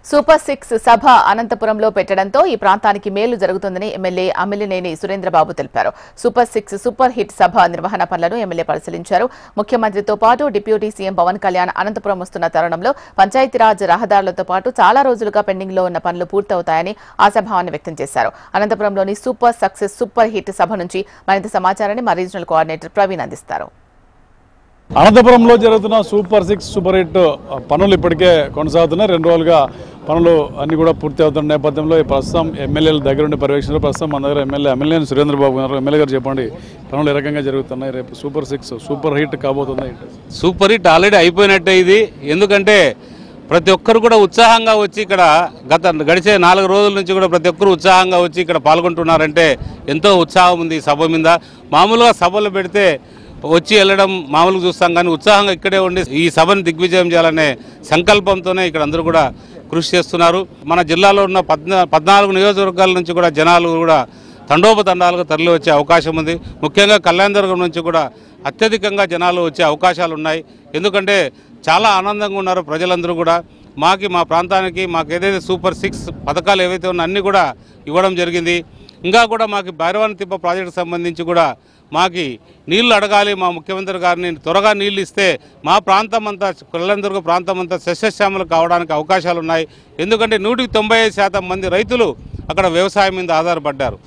Super 6 సభ అనంతపురంలో పెట్టడంతో ఈ ప్రాంతానికి మేలు జరుగుతుందని ఎమ్మెల్యే అమిలినేని సురేంద్రబాబు తెలిపారు. సూపర్ 6 సూపర్ హిట్ సభ నిర్వహణ పనులను ఎమ్మెల్యే పరిశీలించారు. ముఖ్యమంత్రితో పాటు డిప్యూటీ సీఎం పవన్ కళ్యాణ్ అనంతపురం వస్తున్న తరుణంలో పంచాయతీరాజ్ రహదారులతో పాటు చాలా రోజులుగా పెండింగ్ లో ఉన్న పనులు పూర్తవుతాయని ఆశాభావాన్ని వ్యక్తం చేశారు. అనంతపురంలోని సూపర్ సక్సెస్ సూపర్ హిట్ సభ నుంచి మరింత సమాచారాన్ని మా రీజనల్ కోఆర్డినేటర్ ప్రవీణ్ అందిస్తారు. అనంతపురంలో జరుగుతున్న సూపర్ 6 సూపర్ హిట్ పనులు ఇప్పటికే కొనసాగుతున్నాయి. 2 రోజులుగా పనులు అన్ని కూడా పూర్తి అవుతున్న నేపథ్యంలో ప్రస్తుతం ఎమ్మెల్యేల దగ్గర ఉండే పర్యవేక్షణలో ప్రస్తుతం మన దగ్గర ఎమ్మెల్యే అమిలినేని సురేంద్రబాబు గారు. ఎమ్మెల్యే గారు చెప్పండి, పనులు ఏ రకంగా జరుగుతున్నాయి? రేపు సూపర్ 6 సూపర్ హిట్ కాబోతుంది. సూపర్ హిట్ ఆల్రెడీ అయిపోయినట్టే ఇది. ఎందుకంటే ప్రతి ఒక్కరు కూడా ఉత్సాహంగా వచ్చి ఇక్కడ గడిచే 4 రోజుల నుంచి కూడా ప్రతి ఒక్కరు ఉత్సాహంగా వచ్చి ఇక్కడ పాల్గొంటున్నారంటే ఎంతో ఉత్సాహం ఉంది ఈ సభ మీద. మామూలుగా సభలు పెడితే వచ్చి వెళ్ళడం మామూలుగా చూస్తాం, కానీ ఉత్సాహంగా ఇక్కడే ఉండి ఈ సభను దిగ్విజయం చేయాలనే సంకల్పంతోనే ఇక్కడ అందరూ కూడా కృషి చేస్తున్నారు. మన జిల్లాలో ఉన్న 14 నియోజకవర్గాల నుంచి కూడా జనాలు కూడా తండోపతండాలుగా తరలి వచ్చే అవకాశం ఉంది. ముఖ్యంగా కళ్యాణదుర్గం నుంచి కూడా అత్యధికంగా జనాలు వచ్చే అవకాశాలు ఉన్నాయి. ఎందుకంటే చాలా ఆనందంగా ఉన్నారు ప్రజలందరూ కూడా. మా ప్రాంతానికి ఏదైతే సూపర్ 6 పథకాలు ఏవైతే ఉన్నాయో అన్నీ కూడా ఇవ్వడం జరిగింది. ఇంకా కూడా మాకు భైరవాని తిప్ప ప్రాజెక్టుకు సంబంధించి కూడా మాకు నీళ్లు అడగాలి, మా ముఖ్యమంత్రి గారిని త్వరగా నీళ్ళు ఇస్తే మా ప్రాంతం అంతా కళ్యాణదుర్గ ప్రాంతం అంతా సస్యశ్యామలు కావడానికి అవకాశాలు ఉన్నాయి. ఎందుకంటే 195% మంది రైతులు అక్కడ వ్యవసాయం మీద ఆధారపడ్డారు.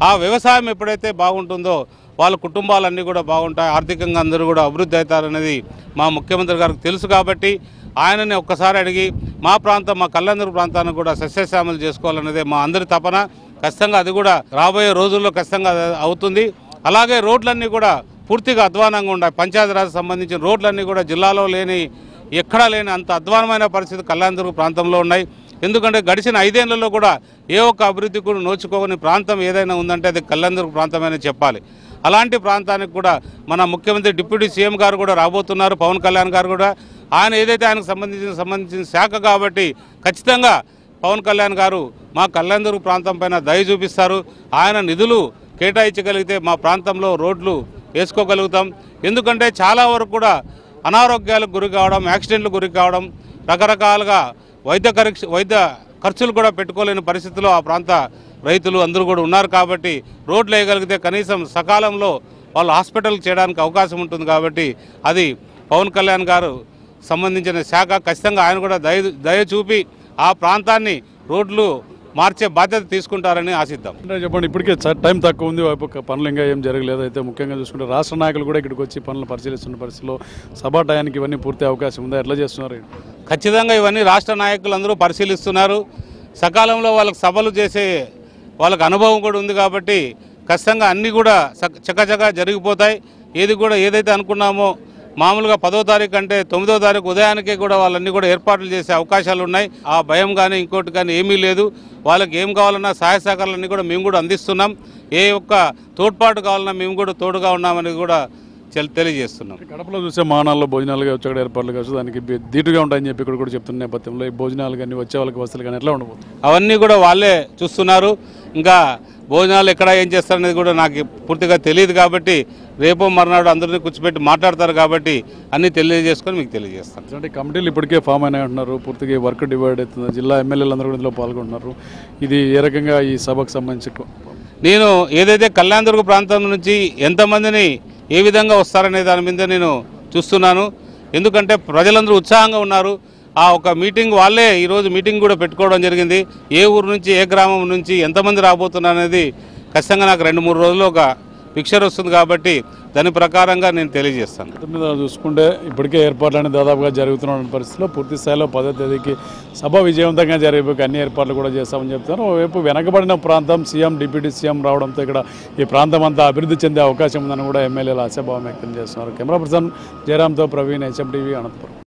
ఆ వ్యవసాయం ఎప్పుడైతే బాగుంటుందో వాళ్ళ కుటుంబాలన్నీ కూడా బాగుంటాయి, ఆర్థికంగా అందరూ కూడా అభివృద్ధి అవుతారనేది మా ముఖ్యమంత్రి గారికి తెలుసు. కాబట్టి ఆయనని ఒక్కసారి అడిగి మా కళ్యాణదుర్గ ప్రాంతాన్ని కూడా సస్యశ్యామలు చేసుకోవాలనేదే మా అందరి తపన. ఖచ్చితంగా అది కూడా రాబోయే రోజుల్లో ఖచ్చితంగా అవుతుంది. అలాగే రోడ్లన్నీ కూడా పూర్తిగా అధ్వానంగా ఉన్నాయి. పంచాయతీరాజ్ సంబంధించిన రోడ్లన్నీ కూడా జిల్లాలో ఎక్కడా లేని అంత అధ్వానమైన పరిస్థితి కళ్యాణదుర్గ ప్రాంతంలో ఉన్నాయి. ఎందుకంటే గడిచిన 5 ఏళ్లలో కూడా ఏ ఒక్క అభివృద్ధి కూడా నోచుకోని ప్రాంతం ఏదైనా ఉందంటే అది కళ్యాణదుర్గ ప్రాంతమనే చెప్పాలి. అలాంటి ప్రాంతానికి కూడా మన ముఖ్యమంత్రి డిప్యూటీ సీఎం గారు కూడా రాబోతున్నారు, పవన్ కళ్యాణ్ గారు కూడా. ఆయన ఏదైతే ఆయనకు సంబంధించిన శాఖ కాబట్టి ఖచ్చితంగా పవన్ కళ్యాణ్ గారు మా కళ్యాణదుర్గ ప్రాంతం పైన దయ చూపిస్తారు. ఆయన నిధులు కేటాయించగలిగితే మా ప్రాంతంలో రోడ్లు వేసుకోగలుగుతాం. ఎందుకంటే చాలా వరకు కూడా అనారోగ్యాలకు గురి కావడం, యాక్సిడెంట్లకు గురి కావడం, రకరకాలుగా వైద్య ఖర్చులు కూడా పెట్టుకోలేని పరిస్థితిలో ఆ ప్రాంత రైతులు అందరూ కూడా ఉన్నారు. కాబట్టి రోడ్లు వేయగలిగితే కనీసం సకాలంలో వాళ్ళు హాస్పిటల్కి చేయడానికి అవకాశం ఉంటుంది. కాబట్టి అది పవన్ కళ్యాణ్ గారు సంబంధించిన శాఖ. ఖచ్చితంగా ఆయన కూడా దయ చూపి ఆ ప్రాంతాన్ని రోడ్లు మార్చే బాధ్యత తీసుకుంటారని ఆశిద్దాం. చెప్పండి, ఇప్పటికే టైం తక్కువ ఉంది, పనులు ఇంకా ఏం జరగలేదు. అయితే ముఖ్యంగా చూసుకుంటే రాష్ట్ర నాయకులు కూడా ఇక్కడికి వచ్చి పనులు పరిశీలిస్తున్న పరిస్థితిలో సభా టయానికి ఇవన్నీ పూర్తి అవకాశం ఉందా? ఎట్లా చేస్తున్నారు? ఖచ్చితంగా ఇవన్నీ రాష్ట్ర నాయకులు అందరూ పరిశీలిస్తున్నారు. సకాలంలో వాళ్ళకి సభలు చేసే వాళ్ళకి అనుభవం కూడా ఉంది. కాబట్టి ఖచ్చితంగా అన్నీ కూడా చకచకా జరిగిపోతాయి. ఏదైతే అనుకున్నామో మామూలుగా 10వ తారీఖు అంటే 9వ తారీఖు ఉదయానికే కూడా వాళ్ళన్నీ కూడా ఏర్పాట్లు చేసే అవకాశాలు ఉన్నాయి. ఆ భయం కానీ ఇంకోటి కానీ ఏమీ లేదు. వాళ్ళకి ఏం కావాలన్నా సహాయ సహకారాలన్నీ కూడా మేము కూడా అందిస్తున్నాం. ఏ ఒక్క తోడ్పాటు కావాలన్నా మేము కూడా తోడుగా ఉన్నామని కూడా తెలియజేస్తున్నాం. కడపలో చూసే మానాల్లో భోజనాలుగా వచ్చే ఏర్పాట్లు కావచ్చు, దానికి ధీటుగా ఉంటాయని చెప్పి ఇక్కడ కూడా చెప్తున్న నేపథ్యంలో ఈ భోజనాలు కానీ వచ్చే వాళ్ళకి వసతులు కానీ ఎట్లా ఉండబోతుంది? అవన్నీ కూడా వాళ్ళే చూస్తున్నారు. ఇంకా భోజనాలు ఎక్కడ ఏం చేస్తారనేది కూడా నాకు పూర్తిగా తెలియదు. కాబట్టి రేపు మర్నాడు అందరినీ కూర్చోబెట్టి మాట్లాడతారు. కాబట్టి అన్నీ తెలియజేసుకొని మీకు తెలియజేస్తాను. అంటే కమిటీలు ఇప్పటికే ఫామ్ అయినా అంటున్నారు, పూర్తిగా వర్క్ డివైడ్ అవుతుంది, జిల్లా ఎమ్మెల్యేలు అందరూ కూడా ఇందులో పాల్గొంటున్నారు. ఇది ఏ రకంగా ఈ సభకు సంబంధించి నేను ఏదైతే కళ్యాణదుర్గ ప్రాంతం నుంచి ఎంతమందిని ఏ విధంగా వస్తారనే దాని మీద నేను చూస్తున్నాను. ఎందుకంటే ప్రజలందరూ ఉత్సాహంగా ఉన్నారు. ఆ ఒక మీటింగ్ వాళ్ళే ఈరోజు మీటింగ్ కూడా పెట్టుకోవడం జరిగింది. ఏ ఊరు నుంచి ఏ గ్రామం నుంచి ఎంతమంది రాబోతున్నారు అనేది ఖచ్చితంగా నాకు 2-3 రోజుల్లో ఒక పిక్చర్ వస్తుంది. కాబట్టి దాని ప్రకారంగా నేను తెలియజేస్తాను. మీద చూసుకుంటే ఇప్పటికే ఏర్పాట్లన్నీ దాదాపుగా జరుగుతున్న పరిస్థితిలో పూర్తి స్థాయిలో 10వ తేదీకి సభ విజయవంతంగా జరిగిపోయి అన్ని ఏర్పాట్లు కూడా చేస్తామని చెప్తారు. ఓవైపు వెనకబడిన ప్రాంతం సీఎం డిప్యూటీ సీఎం రావడంతో ఇక్కడ ఈ ప్రాంతం అంతా అభివృద్ధి చెందే అవకాశం ఉందని కూడా ఎమ్మెల్యేలు ఆశాభావం వ్యక్తం చేస్తున్నారు. కెమెరా పర్సన్ జయరామ్తో ప్రవీణ్, HM TV, అనంతపురం.